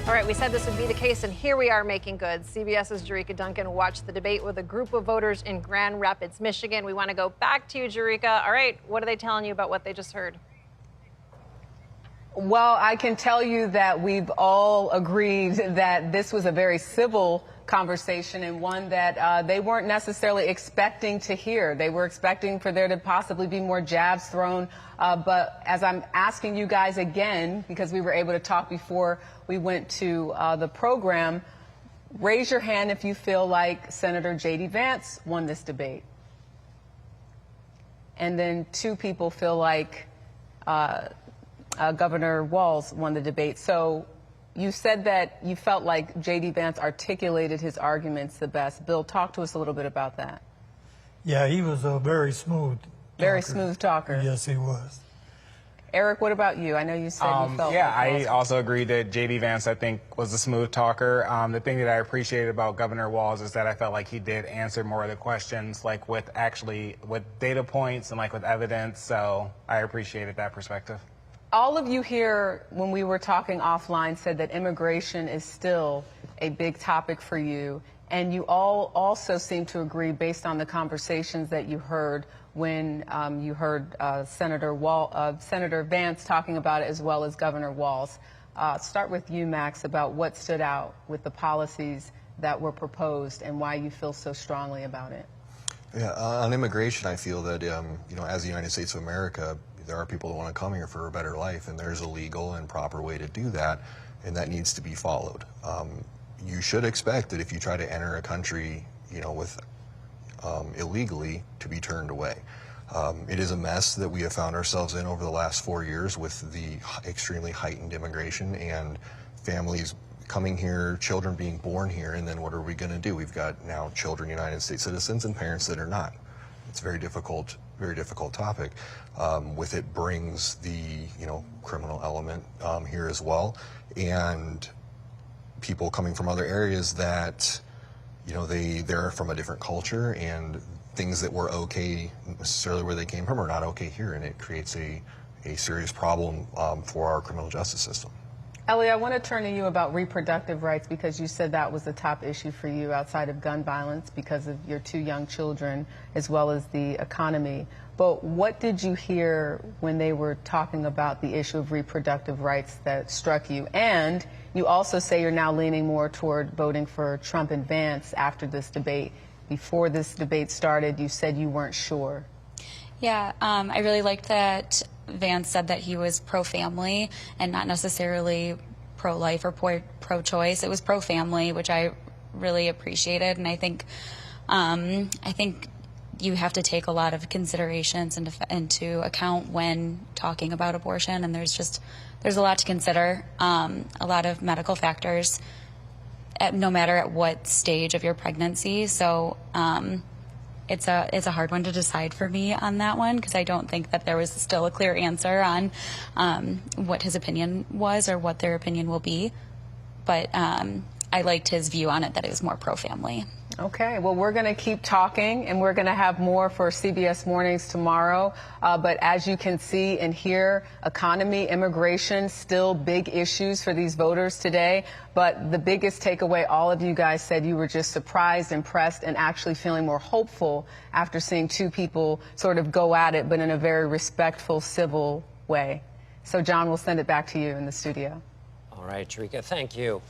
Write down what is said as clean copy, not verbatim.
All right, we said this would be the case, and here we are making good. CBS's Jericka Duncan watched the debate with a group of voters in Grand Rapids, Michigan. We want to go back to you, Jericka. All right, what are they telling you about what they just heard? Well, I can tell you that we've all agreed that this was a very civil conversation and one that they weren't necessarily expecting to hear. They were expecting for there to possibly be more jabs thrown. But as I'm asking you guys again, because we were able to talk before we went to the program, raise your hand if you feel like Senator J.D. Vance won this debate. And then 2 people feel like Governor Walz won the debate. So you said that you felt like J.D. Vance articulated his arguments the best. Bill, talk to us a little bit about that. Yeah, he was a very smooth talker. Yes, he was. Eric, what about you? I know you said you felt Yeah, like I also agree that J.D. Vance, I think, was a smooth talker. The thing that I appreciated about Governor Walz is that I felt like he did answer more of the questions, like with data points and like with evidence. So I appreciated that perspective. All of you here, when we were talking offline, said that immigration is still a big topic for you. And you all also seem to agree, based on the conversations that you heard when you heard Senator Vance talking about it, as well as Governor Walz. Start with you, Max, about what stood out with the policies that were proposed and why you feel so strongly about it. Yeah, on immigration, I feel that, as the United States of America, there are people that want to come here for a better life, and there's a legal and proper way to do that, and that needs to be followed. You should expect that if you try to enter a country, illegally, to be turned away. It is a mess that we have found ourselves in over the last 4 years with the extremely heightened immigration and families coming here, children being born here, and then what are we going to do? We've got now children United States citizens and parents that are not. It's a very difficult topic. With it brings the criminal element here as well, and people coming from other areas that they're from a different culture, and things that were okay necessarily where they came from are not okay here, and it creates a serious problem for our criminal justice system. Ellie, I want to turn to you about reproductive rights, because you said that was the top issue for you outside of gun violence because of your 2 young children as well as the economy. But what did you hear when they were talking about the issue of reproductive rights that struck you? And you also say you're now leaning more toward voting for Trump and Vance after this debate. Before this debate started, you said you weren't sure. Yeah, I really liked that Vance said that he was pro-family and not necessarily pro-life or pro-choice. It was pro-family, which I really appreciated, and I think you have to take a lot of considerations into account when talking about abortion, and there's a lot to consider, a lot of medical factors, no matter at what stage of your pregnancy. So it's a hard one to decide for me on that one, because I don't think that there was still a clear answer on what his opinion was or what their opinion will be. But I liked his view on it, that it was more pro-family. Okay, well, we're going to keep talking, and we're going to have more for CBS Mornings tomorrow. But as you can see and hear, economy, immigration, still big issues for these voters today. But the biggest takeaway, all of you guys said you were just surprised, impressed, and actually feeling more hopeful after seeing 2 people sort of go at it, but in a very respectful, civil way. So, John, we'll send it back to you in the studio. All right, Jericka, thank you.